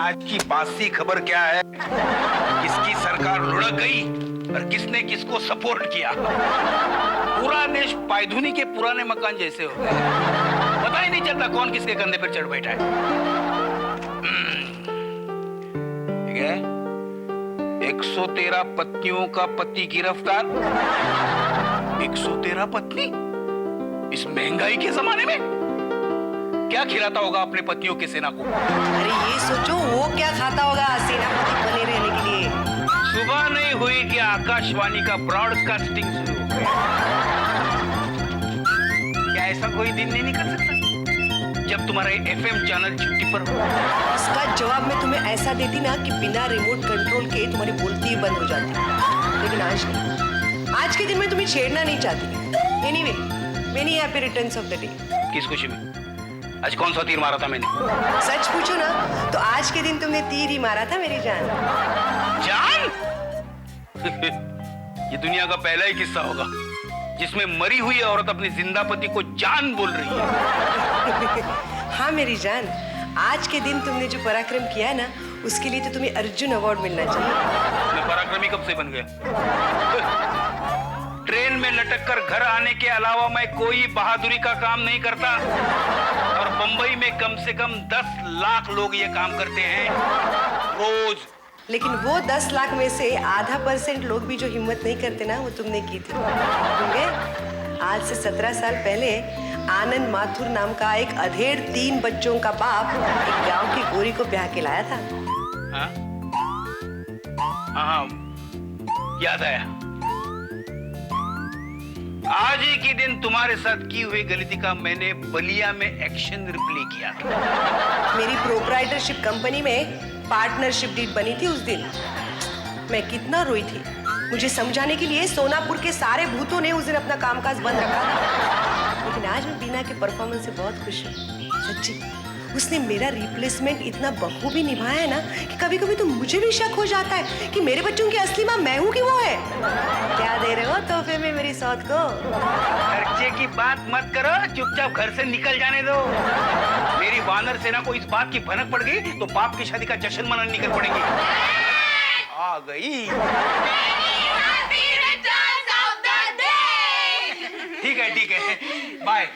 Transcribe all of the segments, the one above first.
आज की बासी खबर क्या है? किसकी सरकार लुढ़क गई और किसने किसको सपोर्ट किया? पूरा देश पायधुनी के पुराने मकान जैसे हो गए। पता ही नहीं चलता कौन किसके कंधे पर चढ़ बैठा है। ठीक है, 113 पत्नियों का पति गिरफ्तार। 113 पत्नी इस महंगाई के जमाने में? क्या खिलाता होगा अपने पत्नियों की सेना को? अरे ये सोचो वो क्या खाता होगा सेनापति बने रहने के लिए। सुबह नहीं हुई कि आकाशवाणी का ब्रॉडकास्टिंग शुरू हो गया। क्या ऐसा कोई दिन नहीं निकल सकता जब तुम्हारा एफएम चैनल छुट्टी पर हो? इसका जवाब मैं तुम्हें ऐसा देती ना कि बिना रिमोट कंट्रोल के तुम्हारी बोलती ही बंद हो जाती। लेकिन आज नहीं, आज के दिन में तुम्हें छेड़ना नहीं चाहती। Anyway, many happy returns of the day. किस खुशी में? आज कौन सा तीर मारा था मैंने? सच पूछो ना तो आज के दिन तुमने तीर ही मारा था मेरी जान। जान? ये दुनिया का पहला ही किस्सा होगा जिसमें मरी हुई औरत अपनी जिंदा पति को जान बोल रही है। हाँ मेरी जान, आज के दिन तुमने जो पराक्रम किया ना उसके लिए तो तुम्हें अर्जुन अवार्ड मिलना चाहिए। मैं पराक्रमी कब से बन गया? ट्रेन में लटक कर घर आने के अलावा मैं कोई बहादुरी का काम नहीं करता और बंबई में कम से कम 10 लाख लोग ये काम करते हैं रोज। लेकिन वो 10 लाख में से आधा % लोग भी जो हिम्मत नहीं करते ना वो तुमने की थी। तुमने आज से 17 साल पहले आनंद माथुर नाम का एक अधेड़ 3 बच्चों का बाप एक गांव की गोरी को ब्याह के लाया था। हाँ? हाँ, याद आया। आज ही के दिन तुम्हारे साथ की हुई गलती का मैंने बलिया में एक्शन रिप्ले किया था। मेरी प्रोप्राइटरशिप कंपनी में पार्टनरशिप डीड बनी थी उस दिन। मैं कितना रोई थी। मुझे समझाने के लिए सोनापुर के सारे भूतों ने उस दिन अपना कामकाज बंद रखा था। लेकिन आज मैं बीना के परफॉर्मेंस से बहुत खुश हूँ। सच्ची, उसने मेरा रिप्लेसमेंट इतना बखूबी निभाया है ना कि कभी कभी तो मुझे भी शक हो जाता है कि मेरे बच्चों की असली माँ मैं हूँ कि वो है। क्या दे रहे हो तोहफे में मेरी सौत को? खर्चे की बात मत करो, चुपचाप घर से निकल जाने दो। मेरी वानर सेना को इस बात की भनक पड़ गई तो बाप की शादी का जश्न मनाने निकल पड़ेंगे। आ गई। ठीक है, बाय।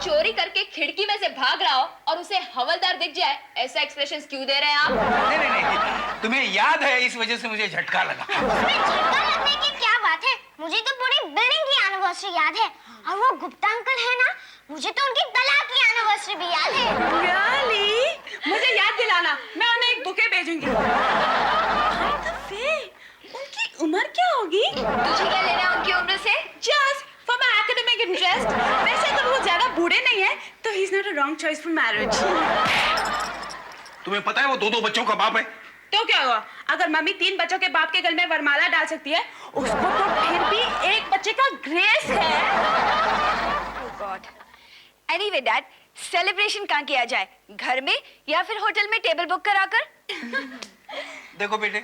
चोरी करके खिड़की में से भाग रहा हो और उसे हवलदार दिख जाए, ऐसा एक्सप्रेशंस क्यों दे रहे हैं आप? नहीं, तुम्हें याद है इस वजह से मुझे झटका लगा। झटका लगने की क्या बात है? मुझे तो पूरी बिल्डिंग की एनिवर्सरी याद है और वो गुप्ता अंकल है ना, मुझे तो उनकी तलाक की एनिवर्सरी भी याद है। रियली? मुझे याद दिलाना, मैं उन्हें एक बुके भेजूंगी। उनकी उम्र क्या होगी? तुझे क्या लेना है उनकी उम्र से? Just for my academic interest. वैसे अगर वो ज्यादा बूढ़े नहीं है तो he's not a wrong choice for marriage. तुम्हें पता है वो 2 बच्चों का बाप है? तो क्या हुआ? अगर मम्मी 3 बच्चों के बाप के गल में वरमाला डाल सकती है, उसको तो फिर भी एक बच्चे का ग्रेस है। Oh God. Anyway, Dad, celebration कहाँ किया जाए? घर में या फिर होटल में टेबल बुक कराकर? देखो बेटे,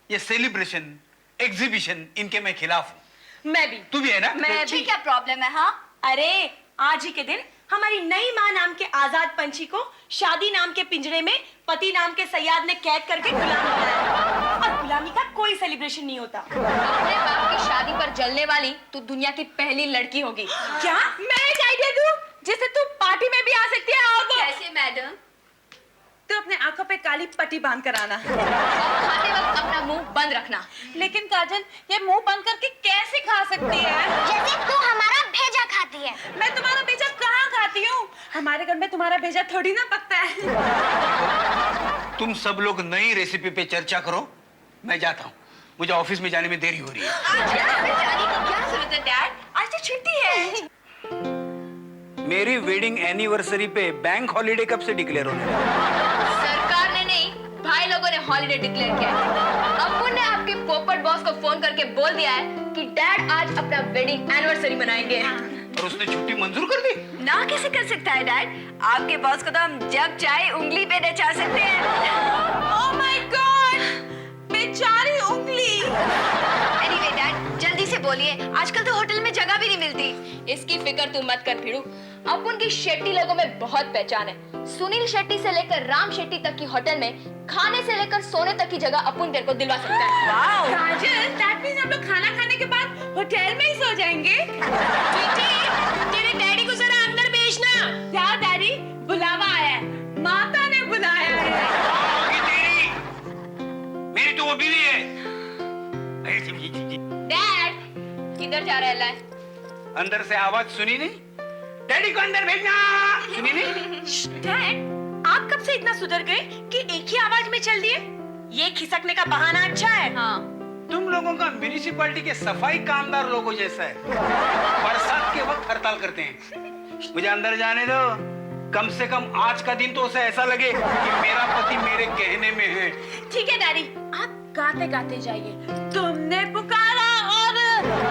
ये सेलिब्रेशन, एग्जीबिशन, इनके मैं खिलाफ हूँ। मैं भी। तू भी है ना? मैं भी। क्या प्रॉब्लम है? हाँ, अरे आज ही के दिन हमारी नई माँ नाम के आजाद पंछी को शादी नाम के पिंजरे में पति नाम के सयाद ने कैद करके गुलाम बनाया। और गुलामी का कोई सेलिब्रेशन नहीं होता। अपने बाप की शादी पर जलने वाली तू दुनिया की पहली लड़की होगी। क्या? मैं एक आइडिया दूं जिससे तू पार्टी में भी आ सकती है। और वो कैसे मैडम? तू अपने आंखों पे काली पट्टी बांध कर आना और खाते वक्त अपना मुंह बंद रखना। लेकिन काजल, ये मुंह बंद करके कैसे खा सकती है? जैसे तू हमारा भेजा खाती है। मैं तुम्हारा भेजा कहाँ खाती हूँ? हमारे घर में तुम्हारा भेजा थोड़ी ना पकता है। तुम सब लोग नई रेसिपी पे चर्चा करो, मैं जाता हूँ। मुझे ऑफिस में जाने में देरी हो रही है। आज जाने की क्या जरूरत है डैड? आज तो छुट्टी है। मेरी वेडिंग एनिवर्सरी पे बैंक हॉलिडे कब से डिक्लेयर होने लगा? सरकार ने नहीं, भाई लोगों ने हॉलिडे डिक्लेयर किया है। अप्पू ने आपके पोपट बॉस को फोन करके बोल दिया है कि डैड आज अपना वेडिंग एनिवर्सरी मनाएंगे। और उसने छुट्टी मंजूर कर दी? ना कैसे कर सकता है डैड? आपके बॉस को तो हम जब चाहे उंगली पे नचा सकते हैं। ओह माय गॉड, बेचारी उंगली। Anyway, डैड जल्दी से बोलिए, आजकल तो होटल में जगह भी नहीं मिलती। इसकी फिक्र तू मत कर भिड़ू, अपुन की शेट्टी लोगों में बहुत पहचान है। सुनील शेट्टी से लेकर राम शेट्टी तक की होटल में खाने से लेकर सोने तक की जगह अपुन तेरे को दिलवा सकता है। वाओ काजल, दैट मींस हम लोग खाना खाने के बाद होटल में ही सो जाएंगे। बेटी, तेरे डैडी को जरा अंदर भेजना। क्या डैडी? बुलावा आया है, माता ने बुलाया है। मेरी तो वो बीवी है। डैड, किधर जा रहा है? अंदर से आवाज सुनी नहीं? डैडी को अंदर भेजना। सुनी नहीं? डैड, आप कब से इतना सुधर गए कि एक ही आवाज में चल दिए? ये खिसकने का बहाना अच्छा है। हाँ। तुम लोगों का म्युनिसिपैलिटी के सफाई कामदार लोगों जैसा है। बरसात के वक्त हड़ताल करते हैं। मुझे अंदर जाने दो। कम से कम आज का दिन तो उसे ऐसा लगे कि मेरा पति मेरे कहने में है। ठीक है डैडी, आप गाते गाते जाइए। तुमने पुकारा और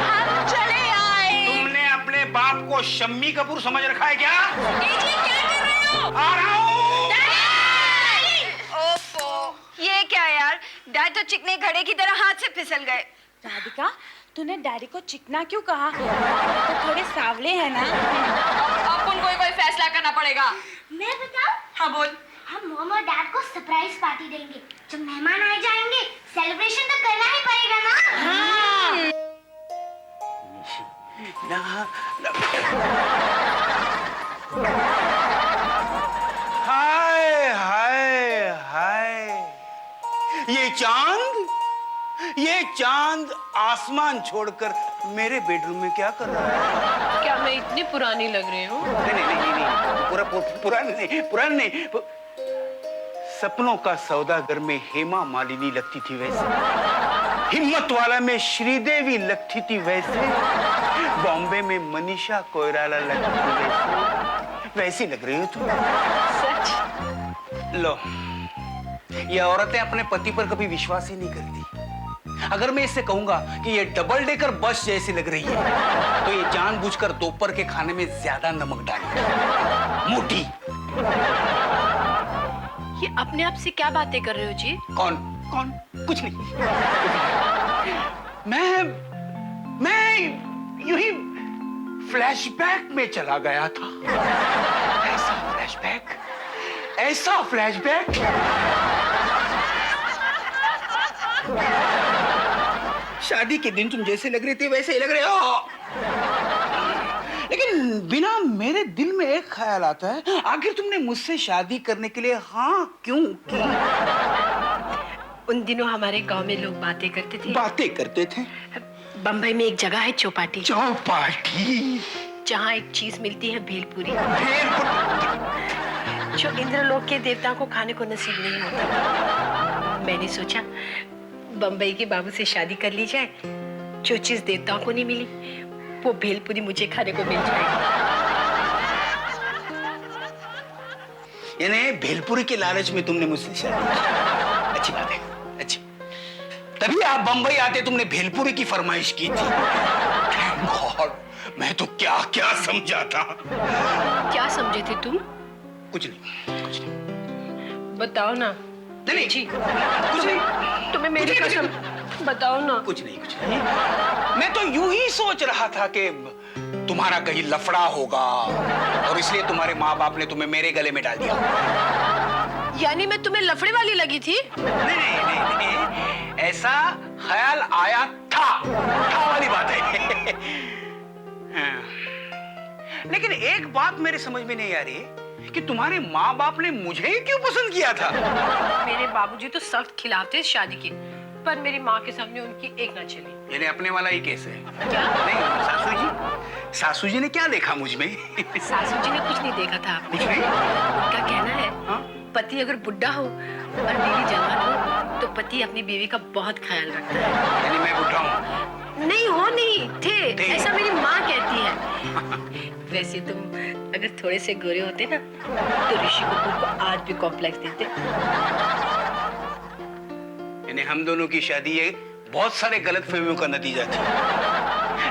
हम चले आए। तुमने अपने बाप को शम्मी कपूर समझ रखा है क्या? जी क्या कर रहे हो? आ रहा हूँ। ओफो, ये क्या यार? डैड तो चिकने घड़े की तरह हाथ से फिसल गए। राधिका, तूने डैडी को चिकना क्यों कहा? तो थोड़े सावले हैं ना। अपन कोई फैसला करना पड़ेगा। मैं बताऊं? हाँ बोल। हम मॉम और डैड को सरप्राइज पार्टी देंगे। जब मेहमान आ जाएंगे, सेलिब्रेशन तो करना ही पड़ेगा ना। हाँ। हाय हाय हाय, ये चांद आसमान छोड़कर मेरे बेडरूम में क्या कर रहा है? क्या मैं इतनी पुरानी लग रही हूँ? नहीं, पुरानी नहीं। सपनों का सौदागर में हेमा मालिनी लगती थी वैसे, हिम्मत वाला में श्रीदेवी लगती थी वैसे, बॉम्बे में मनीषा कोइराला लगती थी वैसी लग रही हो तुम। सच? लो, ये औरतें अपने पति पर कभी विश्वास ही नहीं करती। अगर मैं इससे कहूंगा कि ये डबल डेकर बस जैसी लग रही है, तो ये जानबूझकर दोपहर के खाने में ज्यादा नमक डाली, मोटी। ये अपने आप से क्या बातें कर रहे हो जी? कौन? कुछ नहीं। मैं यूं ही फ्लैशबैक में चला गया था। ऐसा फ्लैशबैक। शादी के दिन तुम जैसे लग रही थी वैसे ही लग रहे हो, लेकिन बिना मेरे दिल में एक ख्याल आता है, आखिर तुमने मुझसे शादी करने के लिए हाँ क्यों की? उन दिनों हमारे गांव में लोग बातें करते थे। बम्बई में एक जगह है चौपाटी, जहाँ एक चीज मिलती है भेलपुरी, जो इंद्रलोक के देवताओं को खाने को नसीब नहीं होता। मैंने सोचा बम्बई के बाबू से शादी कर ली जाए, जो चीज देवताओं को नहीं मिली वो भेलपुरी मुझे खाने को मिल जाएगी। यानी भेलपुरी के लालच में तुमने मुझसे शादी की। अच्छी बात है, अच्छी। तभी आप बम्बई आते तुमने भेलपुरी की फरमाइश की थी। Thank God, मैं तो क्या क्या समझा था। क्या समझे थे तुम? कुछ नहीं। बताओ ना। नहीं जी, कुछ नहीं। तुम्हें मेरी कुछ कसम बताओ ना। कुछ नहीं। मैं तो यूं ही सोच रहा था कि तुम्हारा कहीं लफड़ा होगा और इसलिए तुम्हारे माँ बाप ने तुम्हें मेरे गले में डाल दिया। यानी मैं तुम्हें लफड़े वाली लगी थी? नहीं, ऐसा ख्याल आया था वाली बात है। लेकिन एक बात मेरे समझ में नहीं आ रही कि तुम्हारे माँ बाप ने मुझे ही क्यों पसंद किया था? मेरे बाबूजी तो सख्त खिलाफ थे शादी के, पर मेरी माँ के सामने उनकी एक ना चली। यानी अपने वाला ही केस है। क्या? नहीं, सासू जी ने क्या देखा मुझ में? सासू जी ने कुछ नहीं देखा था आप में। उनका कहना है पति अगर बुढ़ा हो और बीवी जवान हो तो पति अपनी बीवी का बहुत ख्याल रखता है। यानी मैं बुढ़ा हूँ? नहीं थे। ऐसा मेरी माँ कहती है। वैसे तुम अगर थोड़े से गोरे होते ना तो ऋषि कपूर को आज भी कॉम्प्लेक्स देते। यानी हम दोनों की शादी ये बहुत सारे गलतफहमियों का नतीजा था।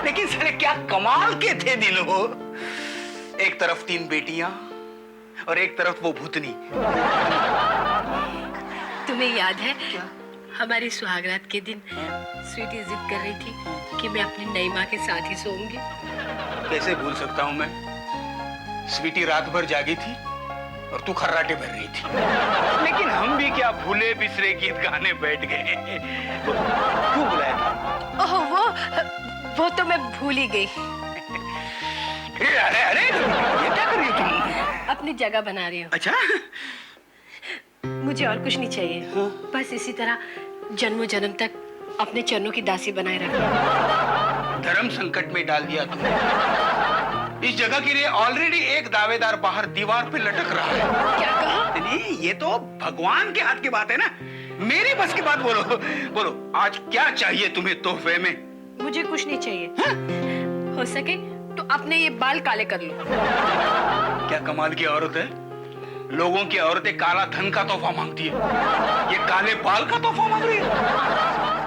लेकिन सारे क्या कमाल के थे दिनों। एक तरफ 3 बेटियां और एक तरफ वो भूतनी। तुम्हें याद है हमारी सुहागरात के दिन स्वीटी जिद कर रही थी कि मैं अपनी नई माँ के साथ ही सोऊंगी। कैसे भूल सकता हूँ मैं? स्वीटी रात भर जागी थी और तू खर्राटे भर रही थी। लेकिन हम भी क्या भूले बिसरे गीत गाने बैठ गए। क्यों बुलाया था? ओह वो तो मैं भूल ही गई। अरे अरे ये क्या कर रही हो तुम? अपनी जगह बना रही हूँ। अच्छा, मुझे और कुछ नहीं चाहिए, बस इसी तरह जन्मों जन्म तक अपने चरणों की दासी बनाए रखना। धर्म संकट में डाल दिया तुमने। इस जगह के लिए ऑलरेडी एक दावेदार बाहर दीवार पे लटक रहा है। क्या कहा? नहीं, ये तो भगवान के हाथ की बात है ना, मेरी बस की बात बोलो। बोलो आज क्या चाहिए तुम्हें तोहफे में? मुझे कुछ नहीं चाहिए। हो सके तो अपने ये बाल काले कर लो। क्या कमाल की औरत है, लोगों की औरतें काला धन का तोहफा मांगती है, ये काले बाल का तोहफा मांग रही है।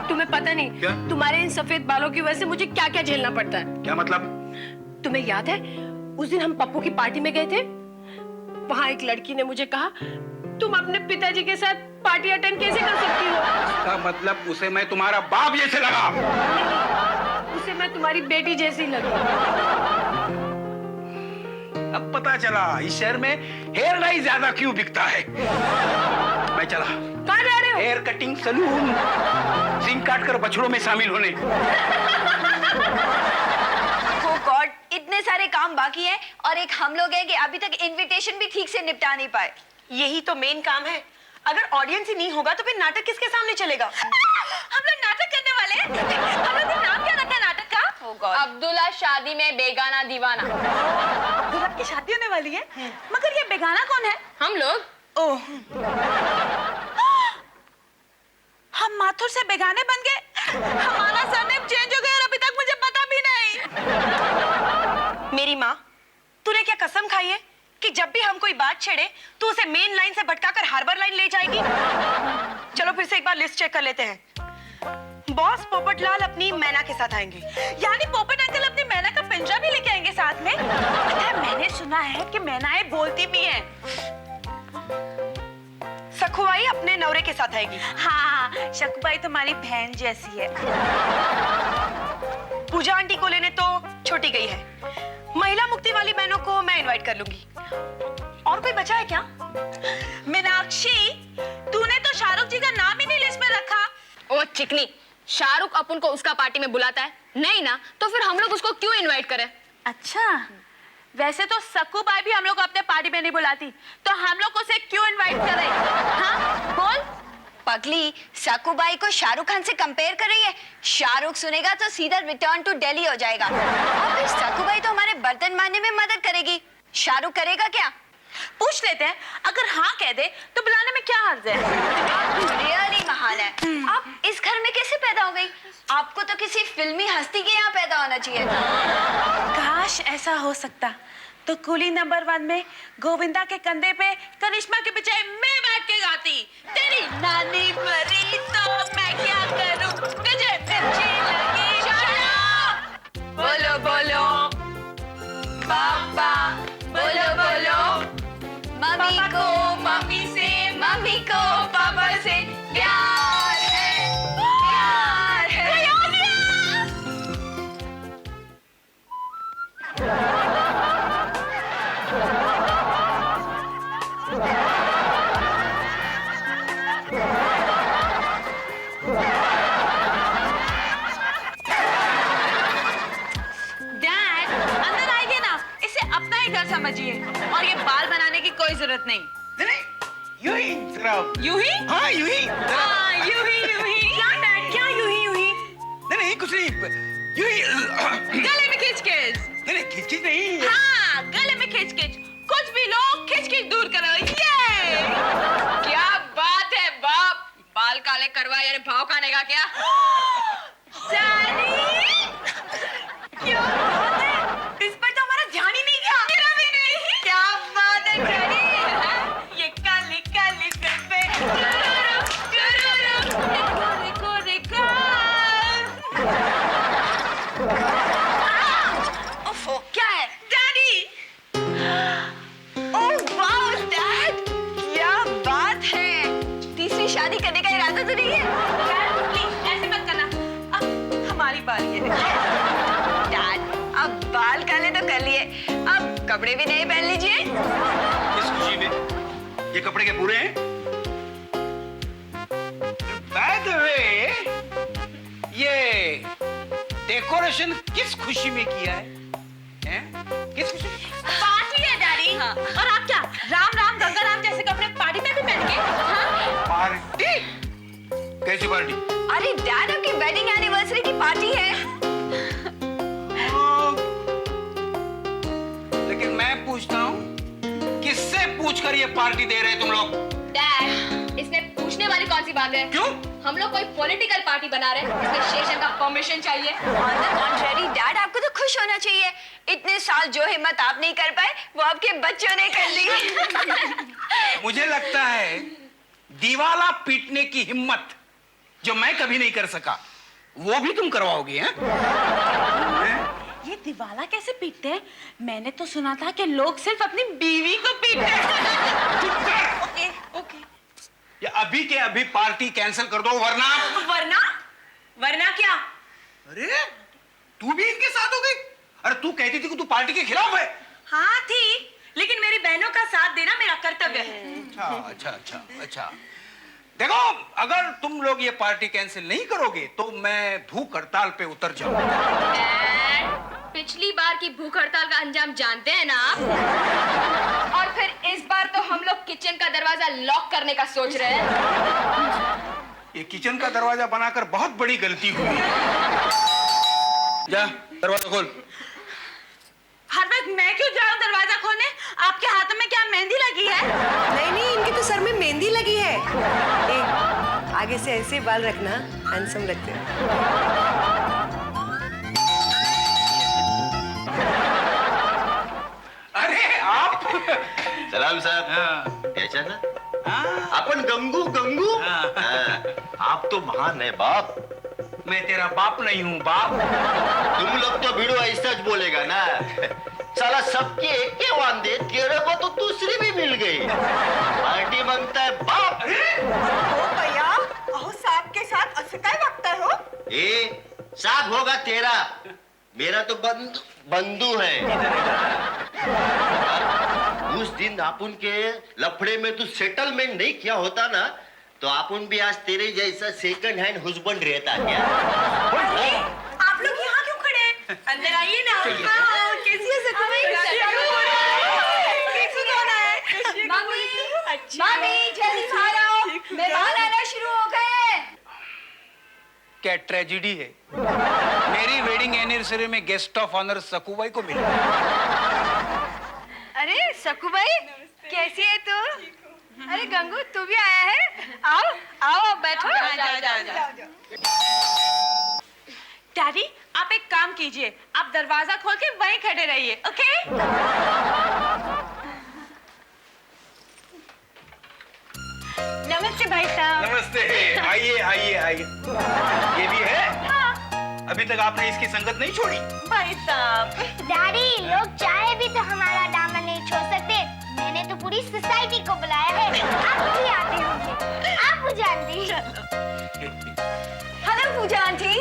तुम्हें पता नहीं क्या? तुम्हारे इन सफेद बालों की वजह से मुझे क्या क्या झेलना पड़ता है। क्या मतलब? तुम्हें याद है उस दिन हम पप्पू की पार्टी में गए थे, वहां एक लड़की ने मुझे कहा तुम अपने पिताजी के साथ पार्टी अटेंड कैसे कर सकती हो? इसका मतलब उसे मैं तुम्हारा बाप जैसे लगा? उसे मैं तुम्हारी बेटी जैसी लगी। अब पता चला इस शहर में हेयर डाई ज्यादा क्यों बिकता है। मैं चला। कहाँ जा रहे हो? हेयर कटिंग सलून, सिंग काट कर बछड़ों में शामिल होने। Oh God, इतने सारे काम बाकी हैं और एक हम लोग हैं कि अभी तक इनविटेशन भी ठीक से निपटा नहीं पाए। यही तो मेन काम है। अगर ऑडियंस ही नहीं होगा तो फिर नाटक किसके सामने चलेगा? हम लोग नाटक करने वाले हैं। हम लोग का नाम क्या रखा है नाटक का? Oh God. अब्दुल्ला शादी में बेगाना दीवाना। अब्दुल्ला की शादी होने वाली है, मगर ये बेगाना कौन है? हम लोग। ओह, हम माथुर से बेगाने बन गए। हमारा सरनेम चेंज हो गया और अभी तक मुझे पता भी नहीं। मेरी माँ, तूने क्या कसम खाई है कि जब भी हम कोई बात छेड़े तो उसे मेन लाइन से भटकाकर हार्बर लाइन ले जाएगी? चलो फिर से एक बार लिस्ट चेक कर लेते हैं। बॉस पोपटलाल अपनी मैना के साथ आएंगे। यानी पोपट अंकल अपनी मैना का पिंजरा भी लेके आएंगे साथ में? पता है, मैंने सुना है कि मैनाएं बोलती भी हैं। सखुआई अपने नौरे के साथ आएगी। हाँ, शकुबाई तुम्हारी बहन जैसी है। पूजा आंटी को लेने तो छोटी गई है। महिला मुक्ति वाली बहनों को मैं इनवाइट कर लूंगी। और कोई बचा है क्या? मीनाक्षी, तूने तो शाहरुख जी का नाम ही नहीं लिस्ट में रखा। ओ चिकनी, शाहरुख अपन को उसका पार्टी में बुलाता है नहीं ना, तो फिर हम लोग उसको क्यों इनवाइट करें? अच्छा, वैसे तो सक्कूबाई भी हम लोग अपने पार्टी में नहीं बुलाती, तो हम लोग उसे क्यों इनवाइट करें? हाँ, बोल। पगली, सक्कूबाई को शाहरुख खान से कंपेयर कर रही है। शाहरुख सुनेगा तो सीधा रिटर्न टू दिल्ली हो जाएगा। और फिर सक्कूबाई तो हमारे बर्तन मारने में मदद करेगी, शाहरुख करेगा क्या? पूछ लेते हैं, अगर हाँ कह दे तो बुलाने में क्या हर्ज है? रियली महान है। आप इस घर में कैसे पैदा हो गई? आपको तो किसी फिल्मी हस्ती के यहाँ पैदा होना चाहिए था। काश ऐसा हो सकता, तो कूली नंबर 1 में गोविंदा के कंधे पे करिश्मा के बजाय मैं बैठ के गाती। तेरी नानी मरी तो मैं क्या करूं, तुझे मिर्ची लगी। बोलो बोलो पापा, बोलो बोलो मम्मी को मम्मी से, मम्मी को पापा से प्यार है, प्यार है। डैड, अंदर आइए ना, इसे अपना ही घर समझिए और ये बाल बनाने की कोई जरूरत नहीं। नहीं, यूं ही जरा। यूं ही? हाँ यूं ही। हाँ, यूं ही, यूं ही। क्या डैड, क्या यूं ही, यूं ही? नहीं कुछ नहीं, यूं ही। गले में खिंच-खिंच। नहीं खिच नहीं। हाँ, गले में खिंच-खिंच। कुछ भी लो, खिंच-खिंच दूर करो। ये क्या बात है बाप, बाल काले करवा यार भाव खाने का क्या? डैडी, क्या बात है? इस पर तो हमारा ध्यान ही नहीं गया। मेरा भी नहीं। क्या बात है डैडी? ये काली काली पे देखो देखो। ओफो, क्या है? डैडी, ओह वाओ डैड, क्या बात है? तीसरी शादी करने का इरादा तो नहीं है? डैड प्लीज ऐसे मत करना, अब हमारी बारी है। डैड, कपड़े भी नए पहन लीजिए। किस खुशी में? ये कपड़े के पूरे हैं? By the way, ये डेकोरेशन किस खुशी में किया है? हैं? किस खुशी में? पार्टी है डैडी। हाँ। और आप क्या राम राम गंगा राम जैसे कपड़े पार्टी में भी पहनेंगे? हाँ? पार्टी? कैसी पार्टी? अरे डैड, आपकी वेडिंग एनिवर्सरी की पार्टी है। लेकिन मैं पूछता हूँ, किससे पूछकर ये पार्टी दे रहे तुम लोग? डैड, इसमें पूछने वाली कौन सी बात है? क्यों? हम लोग कोई पॉलिटिकल पार्टी बना रहे हैं, इसमें शेषन का परमिशन चाहिए। ऑन द कॉन्ट्रेरी डैड, आपको तो खुश होना चाहिए। इतने साल जो हिम्मत आप नहीं कर पाए वो आपके बच्चों ने कर ली। मुझे लगता है दीवाला पीटने की हिम्मत जो मैं कभी नहीं कर सका वो भी तुम करवाओगे, हैं? ये दिवाला कैसे पीटते हैं? मैंने तो सुना था कि लोग सिर्फ अपनी बीवी को पीटते हैं। चुप कर! Okay okay. ये अभी के अभी पार्टी कैंसिल कर दो वरना वरना क्या? अरे तू भी इनके साथ हो गई? अरे तू कहती थी कि तू पार्टी के खिलाफ है। हाँ थी, लेकिन मेरी बहनों का साथ देना मेरा कर्तव्य है। अच्छा। देखो, अगर तुम लोग ये पार्टी कैंसिल नहीं करोगे तो मैं भूख हड़ताल पे उतर जाऊंगा। डैड, पिछली बार की भूख हड़ताल का अंजाम जानते हैं ना आप? और फिर इस बार तो हम लोग किचन का दरवाजा लॉक करने का सोच रहे हैं। ये किचन का दरवाजा बनाकर बहुत बड़ी गलती हुई। जा दरवाजा खोल। हर वक्त मैं क्यों जाऊं दरवाजा खोलने? आपके हाथों में क्या मेहंदी लगी है? नहीं, इनके तो सर में मेहंदी लगी है। आगे से ऐसे बाल रखना, हैंडसम लगते हैं। अरे आप सलाम साहब। कैसा ना? अपन गंगू गंगू। आप तो महान है बाप। मैं तेरा बाप नहीं हूँ बाप। तुम लोग तो भिड़ो ऐसा ज बोलेगा ना। साला सबके एक के वांदे, तेरे को तो दूसरी भी मिल गई। पार्टी मांगता है बाप। ओ भैया, अहो साहब के साथ ऐसे काय वक्ता हो? ए साहब होगा तेरा, मेरा तो बंधु है। उस दिन अपन के लफड़े में तू सेटलमेंट नहीं किया होता ना तो अपन भी आज तेरे जैसा सेकंड हैंड हस्बैंड रहता क्या? आप लोग यहाँ क्यों खड़े हैं? अंदर आइए ना। कैसी है सकुबाई? मम्मी जल्दी बाहर आओ, मेहमान आना शुरू हो गए। क्या ट्रेजेडी है? मेरी वेडिंग एनिवर्सरी में गेस्ट ऑफ ऑनर सकूबाई को मिला। अरे सकूबाई, कैसी है तू? अरे गंगू, तू भी आया है? आओ बैठो। डैडी, आप एक काम कीजिए, आप दरवाजा खोल के वहीं खड़े रहिए, ओके? नमस्ते भाई साहब। नमस्ते, आइए। ये भी है? हाँ। अभी तक आपने इसकी संगत नहीं छोड़ी? भाई साहब, डैडी, लोग चाहे भी तो हमारा दामन नहीं छोड़ सकते। मैंने तो पूरी सोसाइटी को बुलाया है। आप भी आते होंगे। आप पूजा आंटी। हेलो पूजा आंटी।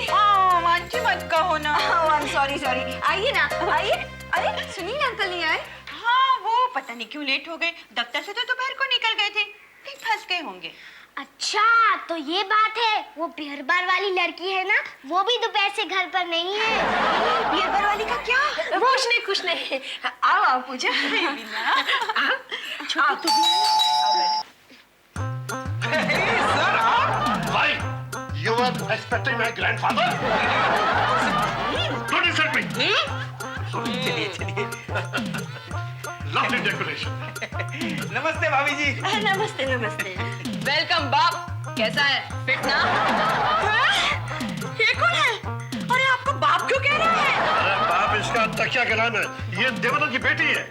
आंटी मत कहो ना। I am sorry. आइए ना, आइए। अरे सुनिए, अंकल नहीं आए? हाँ, वो पता नहीं क्यों लेट हो गए। दफ्तर से तो दोपहर को निकल गए थे, कहीं फंस गए होंगे। अच्छा, तो ये बात है। वो बिहरबार वाली लड़की है ना, वो भी दोपहर से घर पर नहीं है। बियरबार वाली का क्या? कुछ नहीं। आओ पूजा। सर आप? Why? You were expecting my grandfather? Don't insult me. चलिए। Lovely decoration. नमस्ते भाभी जी। नमस्ते। वेलकम बाप, कैसा है? फिट ना? ये कौन है? अरे आपको बाप क्यों कह रहा है? अरे बाप इसका तकिया का नाम है। ये देवदत्त की बेटी है।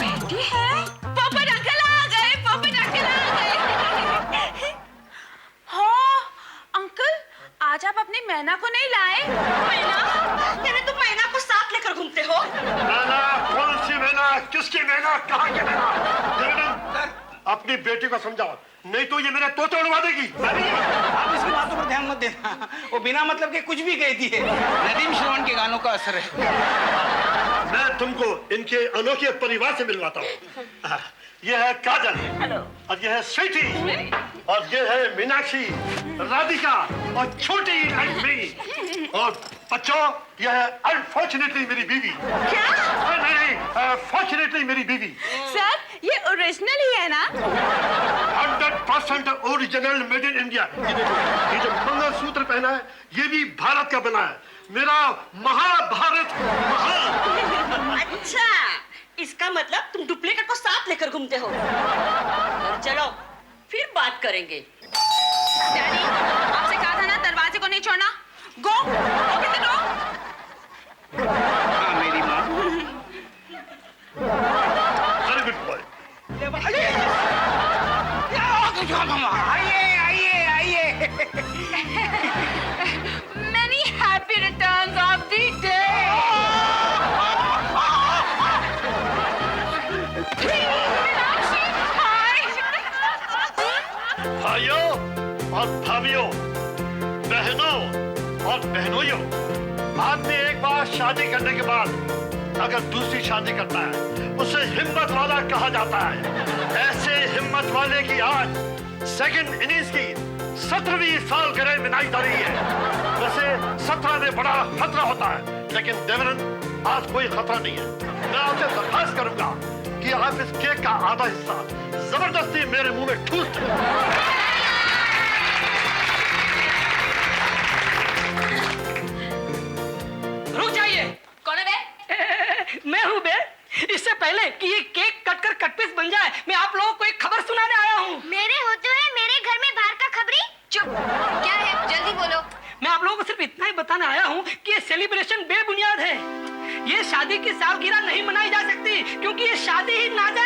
बेटी है? पोपट अंकल आ गए। हाँ, अंकल, आज आप अपनी मैना को नहीं लाए? मैना? तेरे तो मैना को साथ लेकर घूमते हो। मैना? कौन सी मैना? किसकी मैना? कहाँ की मैना? देवदत्त, अपनी बेटी को समझाओ, नहीं तो ये मेरे तोते उड़वा देगी। आप इसकी बातों पर ध्यान मत देना। वो बिना मतलब के कुछ भी कहती है। नदीम श्रवण के गानों का असर है। मैं तुमको इनके अनोखे परिवार से मिलवाता हूँ। ये है काजल, और ये है स्वीटी, और ये है मीनाक्षी, राधिका और छोटी लक्ष्मी, और बच्चों ये है अनफॉर्चुनेटली मेरी बीवी। क्या? नहीं, फॉर्चुनेटली मेरी बीवी। सर ये ओरिजिनल ही है ना? 100% ओरिजिनल मेड इन इंडिया। ये देखो, ये जो मंगलसूत्र पहना है ये भी भारत का बना है। मेरा महाभारत महान। अच्छा, इसका मतलब तुम डुप्लीकेट को साथ लेकर घूमते हो। और चलो फिर बात करेंगे। डैडी आपसे कहा था ना दरवाजे को नहीं छोड़ना। Go open the door. हाँ मेरी माँ। Very good boy. आइए आइए आइए। Many happy returns of the day. भाइयों और भाभियों, बहनों और बहनोइयों, आदमी एक बार शादी करने के बाद अगर दूसरी शादी करता है उसे हिम्मत वाला कहा जाता है। ऐसे हिम्मत वाले की आज सेकंड इनिंग्स की 17वीं सालगिरह मनाई जा रही है। वैसे 17 में बड़ा खतरा होता है, लेकिन देवरन आज कोई खतरा नहीं है। मैं आपसे दरख्वास्त करूंगा कि आप इस केक का आधा हिस्सा जबरदस्ती मेरे मुंह में ठूस दें। रुक जाइए। कौन है बे? मैं हूँ बे। इससे पहले कि ये केक कटकर कटपीस बन जाए, मैं आप लोगों को एक खबर सुनाने आया हूँ। मेरे होते हुए मेरे घर में बाहर का खबरी। चुप, क्या है? जल्दी बोलो। मैं आप लोगों को सिर्फ इतना ही बताने आया हूँ कि ये सेलिब्रेशन बेबुनियाद है। ये शादी की सालगिरह नहीं मनाई जा सकती क्योंकि ये शादी ही नाजायज